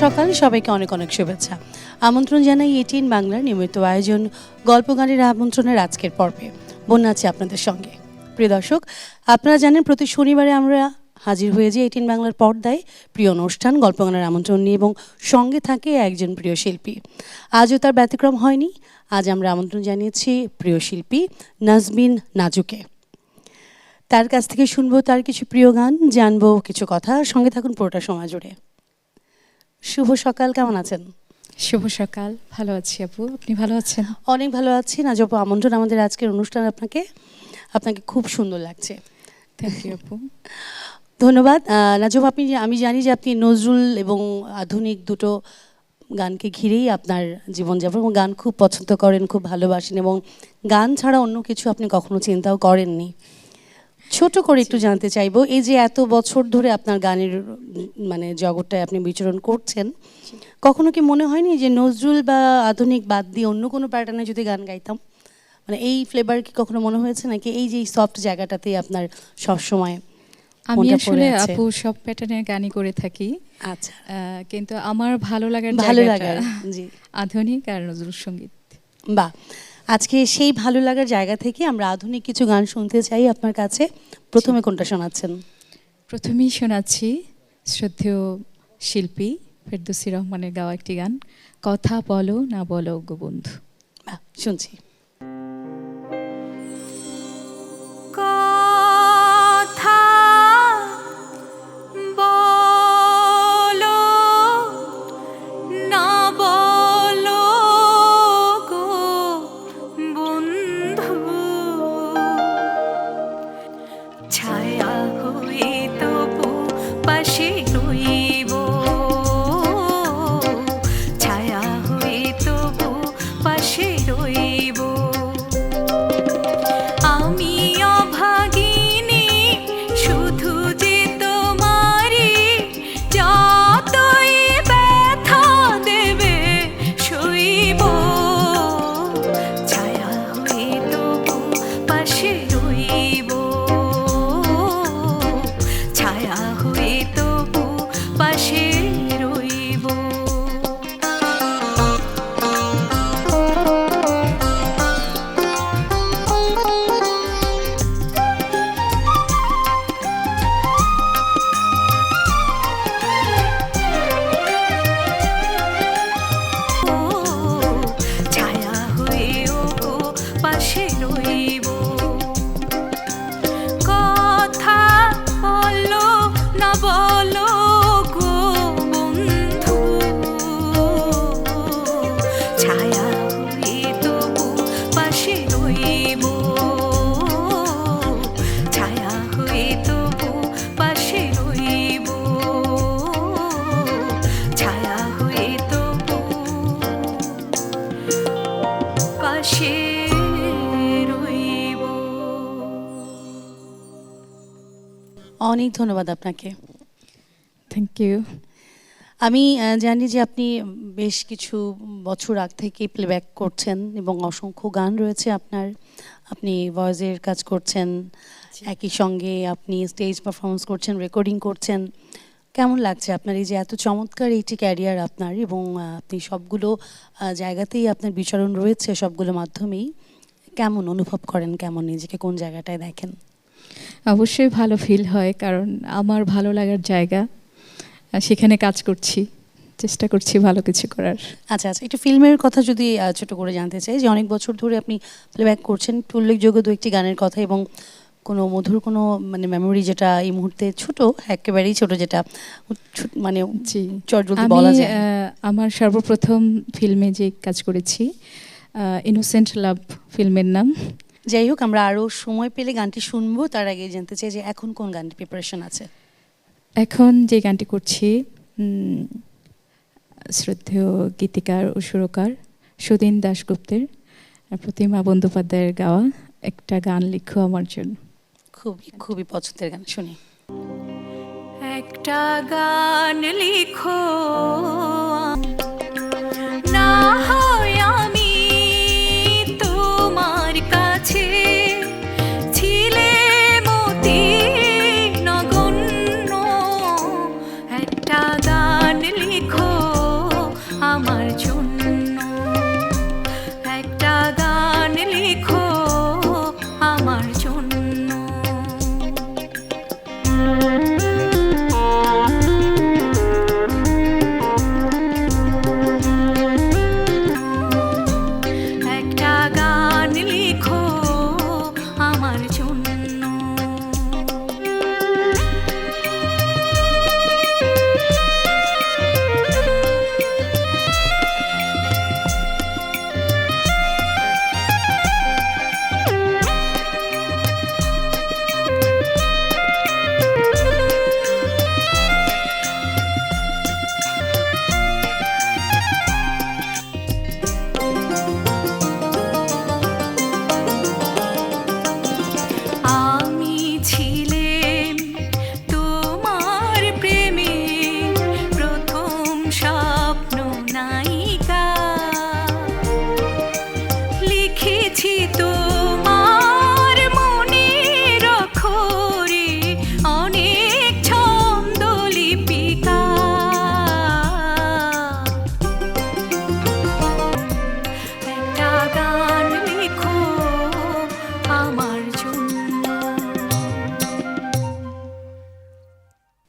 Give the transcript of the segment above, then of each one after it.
সকাল, সবাইকে অনেক অনেক শুভেচ্ছা। আমন্ত্রণ জানাই এটিএন বাংলার নিয়মিত আয়োজন গল্প গানের আমন্ত্রণের আজকের পর্বে। বন্যা আছে আপনাদের সঙ্গে। প্রিয় দর্শক, আপনারা জানেন প্রতি শনিবারে আমরা হাজির হয়ে যাই এটিএন বাংলার পর্দায় প্রিয় অনুষ্ঠান গল্প গানের আমন্ত্রণ নিয়ে, এবং সঙ্গে থাকে একজন প্রিয় শিল্পী। আজও তার ব্যতিক্রম হয়নি। আজ আমরা আমন্ত্রণ জানিয়েছি প্রিয় শিল্পী নাজমিন নাজুকে। তার কাছ থেকে শুনবো তার কিছু প্রিয় গান, জানবো কিছু কথা। সঙ্গে থাকুন পুরোটা সময় জুড়ে। শুভ সকাল, কেমন আছেন? শুভ সকাল, ভালো আছি আপু, আপনি ভালো আছেন? অনেক ভালো আছি। নাজু আপু, আমন্ত্রণ আমাদের আজকের অনুষ্ঠান আপনাকে খুব সুন্দর লাগছে। থ্যাংক ইউ আপু। ধন্যবাদ। নাজু আপু, আমি জানি যে আপনি নজরুল এবং আধুনিক দুটো গানকে ঘিরেই আপনার জীবনযাপন, এবং গান খুব পছন্দ করেন, খুব ভালোবাসেন, এবং গান ছাড়া অন্য কিছু আপনি কখনো চিন্তাও করেননি। ছোট করে একটু জানতে চাইবো, এই যে এত বছর ধরে আপনার গানের জগৎটায় আপনি বিচরণ করছেন, কখনো কি মনে হয়নি যে নজরুল বা আধুনিক বাদ দিয়ে অন্য কোনো প্যাটার্নে যদি গান গাইতাম, এই ফ্লেভার কি কখনো মনে হয়েছে, নাকি এই যে সফট জায়গাটাতেই আপনার সবসময়? আমি আসলে আপু সব প্যাটার্নের গানই করে থাকি। আচ্ছা, কিন্তু আমার ভালো লাগার জি আধুনিক আর নজরুল সঙ্গীত। বাহ, আজকে সেই ভালো লাগার জায়গা থেকে আমরা আধুনিক কিছু গান শুনতে চাই আপনার কাছে। প্রথমে কোনটা শোনাচ্ছেন? প্রথমেই শোনাচ্ছি শ্রদ্ধেয় শিল্পী ফেরদৌসী রহমানের গাওয়া একটি গান, কথা বলো না বলো গো বন্ধু। বাহ, শুনছি। অনেক ধন্যবাদ আপনাকে। Thank you. আমি জানি যে আপনি বেশ কিছু বছর আগ থেকে প্লেব্যাক করছেন, এবং অসংখ্য গান রয়েছে আপনার। আপনি ভয়েসের কাজ করছেন, একই সঙ্গে আপনি স্টেজ পারফরমেন্স করছেন, রেকর্ডিং করছেন। কেমন লাগছে আপনার এই যে এত চমৎকার এইটি ক্যারিয়ার আপনার, এবং আপনি সবগুলো জায়গাতেই আপনার বিচরণ রয়েছে, সবগুলো মাধ্যমেই কেমন অনুভব করেন, কেমন নিজেকে কোন জায়গাটায় দেখেন? অবশ্যই ভালো ফিল হয়, কারণ আমার ভালো লাগার জায়গা, সেখানে কাজ করছি, চেষ্টা করছি ভালো কিছু করার। আচ্ছা, একটু ফিল্মের কথা যদি ছোট করে জানতে চাই, যে অনেক বছর ধরে আপনি প্লেব্যাক করছেন, উল্লেখযোগ্য দু একটি গানের কথা এবং কোনো মধুর কোনো মেমোরি যেটা এই মুহূর্তে ছোট, একেবারেই ছোট, যেটা যদি বলা যায়। আমার সর্বপ্রথম ফিল্মে যে কাজ করেছি, ইনোসেন্ট লাভ ফিল্মের নাম। যাই হোক, আমরা আরও সময় পেলে গানটি শুনবো। তার আগে জানতে চাই যে এখন কোন গানটি প্রিপারেশন আছে? এখন যে গানটি করছি শ্রদ্ধেয় গীতিকার ও সুরকার সুদিন দাশগুপ্তের, প্রতিমা বন্দ্যোপাধ্যায়ের গাওয়া একটা গান, লিখো আমার জন্য। খুবই খুবই পছন্দের গান, শুনি। একটা গান লিখো না হয় আমি তোমার কাছে ছিলে মতি নগণ্য, একটা গান লিখো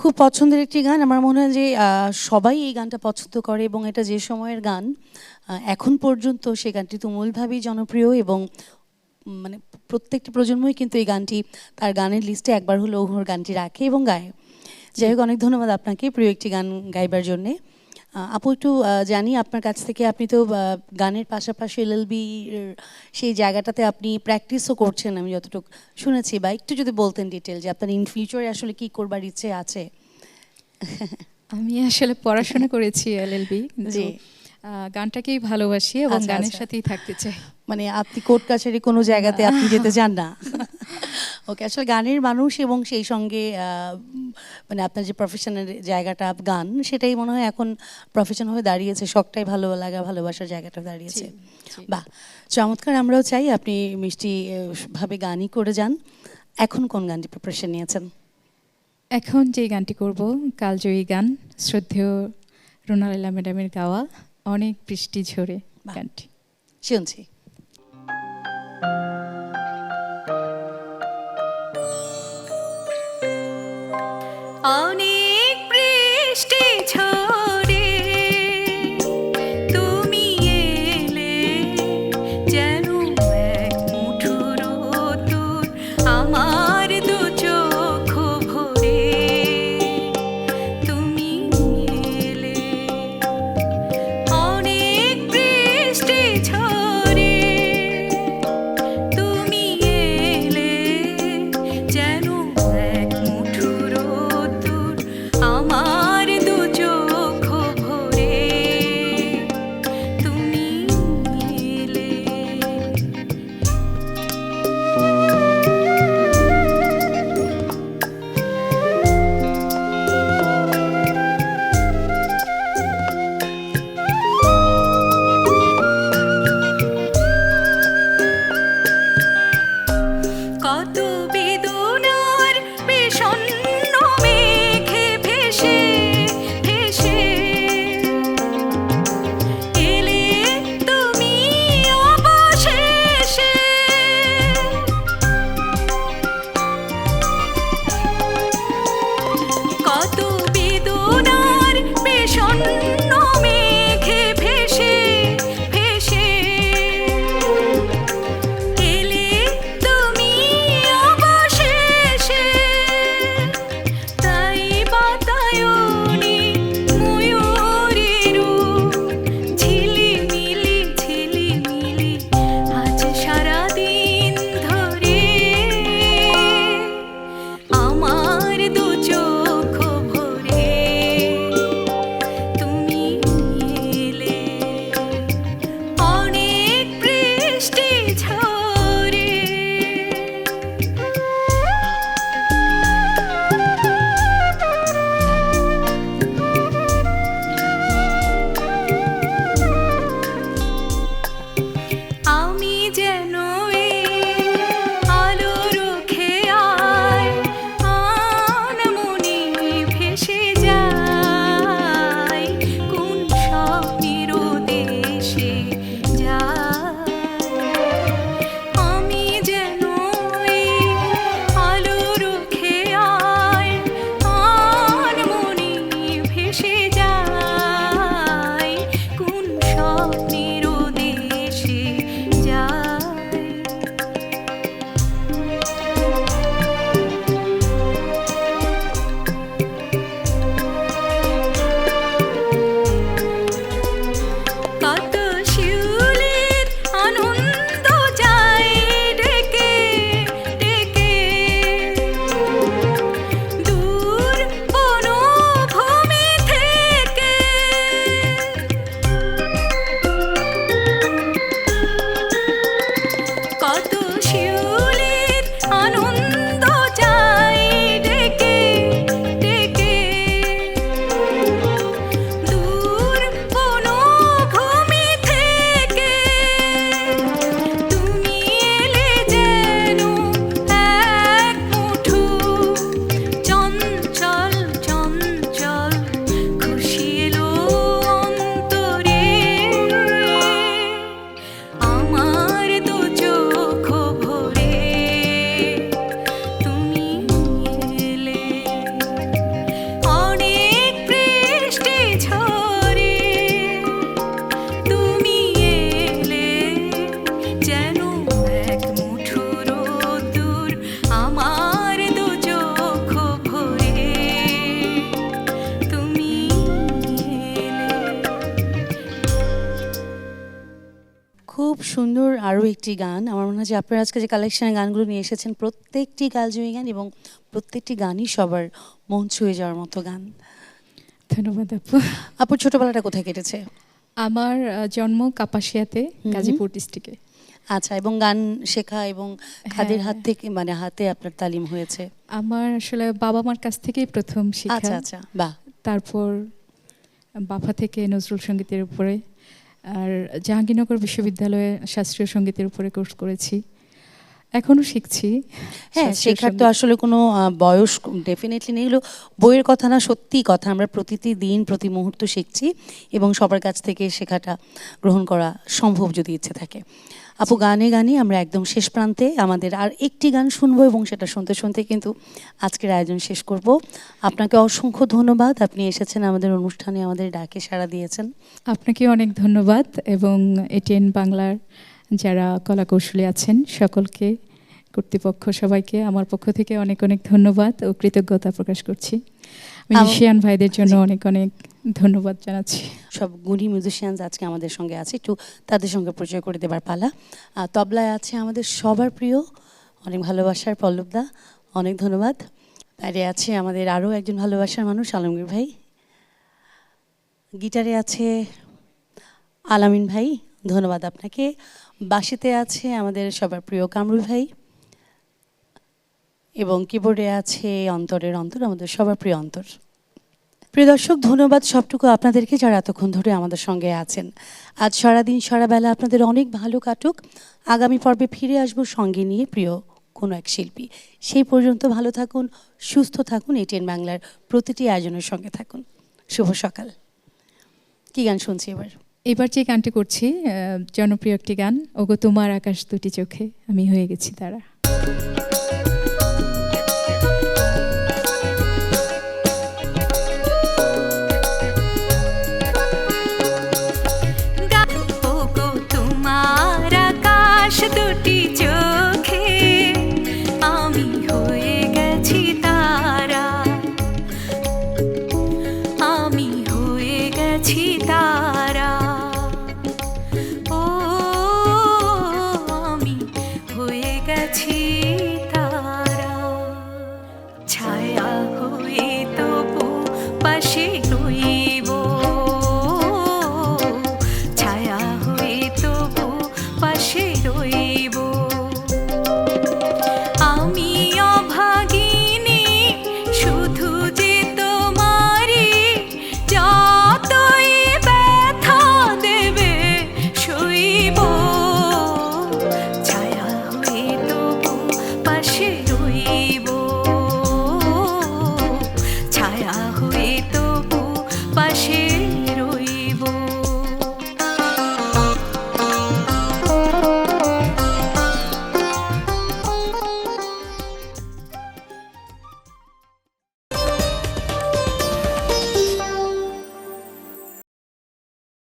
খুব পছন্দের একটি গান। আমার মনে হয় যে সবাই এই গানটা পছন্দ করে এবং এটা যে সময়ের গান এখন পর্যন্ত সে গানটি তুমুলভাবেই জনপ্রিয় এবং মানে প্রত্যেকটি প্রজন্মই কিন্তু এই গানটি তার গানের লিস্টে একবার হলেও ওর গানটি রাখে এবং গায়। যাই হোক, অনেক ধন্যবাদ আপনাকে প্রিয় একটি গান গাইবার জন্যে। আপু, একটু জানি আপনার কাছ থেকে, আপনি তো গানের পাশাপাশি এলএলবি সেই জায়গাটাতে আপনি প্র্যাকটিসও করছেন আমি যতটুকু শুনেছি, বা একটু যদি বলতেন ডিটেল যে আপনার ইন ফিউচারে আসলে কি করবার ইচ্ছে আছে। আমি আসলে পড়াশোনা করেছি এলএলবি, জি। গানটাকেই ভালোবাসি এবং আচ্ছা, গানের আচ্ছা। সাথেই থাকতে চাই। মানে আপনি কোর্ট কাছারি কোনো জায়গাতে আপনি যেতে চান না? ওকে, আসলে গানের মানুষ এবং সেই সঙ্গে মানে আপনার যে প্রফেশনের জায়গাটা গান, সেটাই মনে হয় এখন প্রফেশন হয়ে দাঁড়িয়েছে, শখটাই ভালো লাগা ভালোবাসার জায়গাটা দাঁড়িয়েছে। বাহ, চমৎকার। আমরাও চাই আপনি মিষ্টি ভাবে গানই করে যান। এখন কোন গানটি প্রিপারেশন নিয়েছেন? এখন যে গানটি করব, কালজয়ী গান, শ্রদ্ধেয় রুনালাইলা ম্যাডামের গাওয়া অনেক বৃষ্টি ঝরে বাহ। গানটি। শুনছি। অনেক বৃষ্টি ঝরে তুমি এলে, যেন এক মুঠো রোদ্দুর আমার দু চোখ ভরে। তুমি এলে, অনেক বৃষ্টি ঝরে তুমি এলে, যেন এক মুঠো রোদ্দুর আমার দু চোখ ভরে। তুমি এলে, সুন্দর আরও একটি গান। আমার মনে হয় যে আপনারা আজকে যে কালেকশনের গানগুলো নিয়ে এসেছেন প্রত্যেকটি কালজয়ী গান এবং প্রত্যেকটি গানই সবার মন ছুঁয়ে যাওয়ার মতো গান। ধন্যবাদ আপু। আপুর ছোটবেলাটা কোথায় কেটেছে? আমার জন্ম কাপাসিয়াতে, গাজীপুর ডিস্ট্রিক্টে। আচ্ছা, এবং গান শেখা এবং কাদের হ্যাঁ। হাত থেকে মানে হাতে আপনার তালিম হয়েছে? আমার আসলে বাবা মার কাছ থেকেই প্রথম আচ্ছা শিক্ষা, আচ্ছা, বাহ। তারপর বাফা থেকে নজরুল সঙ্গীতের উপরে, আর জাহাঙ্গীরনগর বিশ্ববিদ্যালয়ে শাস্ত্রীয় সঙ্গীতের উপরে কোর্স করেছি, এখনো শিখছি। হ্যাঁ, শাস্ত্রীয় শেখার তো সঙ্গীত। আসলে কোনো বয়স ডেফিনেটলি নেই, এগুলো বইয়ের কথা না, সত্যি কথা। আমরা প্রতিটি দিন প্রতি মুহূর্ত শিখছি এবং সবার কাছ থেকে শেখাটা গ্রহণ করা সম্ভব যদি ইচ্ছে থাকে। আপু, গানে গানে আমরা একদম শেষ প্রান্তে, আমাদের আর একটি গান শুনবো এবং সেটা শুনতে শুনতে কিন্তু আজকের আয়োজন শেষ করব। আপনাকে অসংখ্য ধন্যবাদ, আপনি এসেছেন আমাদের অনুষ্ঠানে, আমাদের ডাকে সাড়া দিয়েছেন। আপনাকে অনেক ধন্যবাদ, এবং এটিএন বাংলার যারা কলাকৌশলী আছেন সকলকে, কর্তৃপক্ষ সবাইকে আমার পক্ষ থেকে অনেক অনেক ধন্যবাদ ও কৃতজ্ঞতা প্রকাশ করছি। মিউজিশিয়ান ভাইদের জন্য অনেক অনেক ধন্যবাদ জানাচ্ছি। সব গুণী মিউজিশিয়ানস আজকে আমাদের সঙ্গে আছে, একটু তাদের সঙ্গে পরিচয় করে দেবার পালা। তবলায় আছে আমাদের সবার প্রিয়, অনেক ভালোবাসার পল্লবদা, অনেক ধন্যবাদ। বাইরে আছে আমাদের আরও একজন ভালোবাসার মানুষ, আলমগীর ভাই। গিটারে আছে আলামিন ভাই, ধন্যবাদ আপনাকে। বাঁশিতে আছে আমাদের সবার প্রিয় কামরুল ভাই, এবং কিবোর্ডে আছে অন্তরের অন্তর, আমাদের সবার প্রিয় অন্তর। প্রিয় দর্শক, ধন্যবাদ সবটুকু আপনাদেরকে যারা এতক্ষণ ধরে আমাদের সঙ্গে আছেন। আজ সারাদিন সারাবেলা আপনাদের অনেক ভালো কাটুক। আগামী পর্বে ফিরে আসবো সঙ্গে নিয়ে প্রিয় কোনো এক শিল্পী। সেই পর্যন্ত ভালো থাকুন, সুস্থ থাকুন, এটিএন বাংলার প্রতিটি আয়োজনের সঙ্গে থাকুন। শুভ সকাল। কি গান শুনছি এবার? এবার যে গানটি করছি জনপ্রিয় একটি গান, ওগো তোমার আকাশ দুটি চোখে আমি হয়ে গেছি তারা।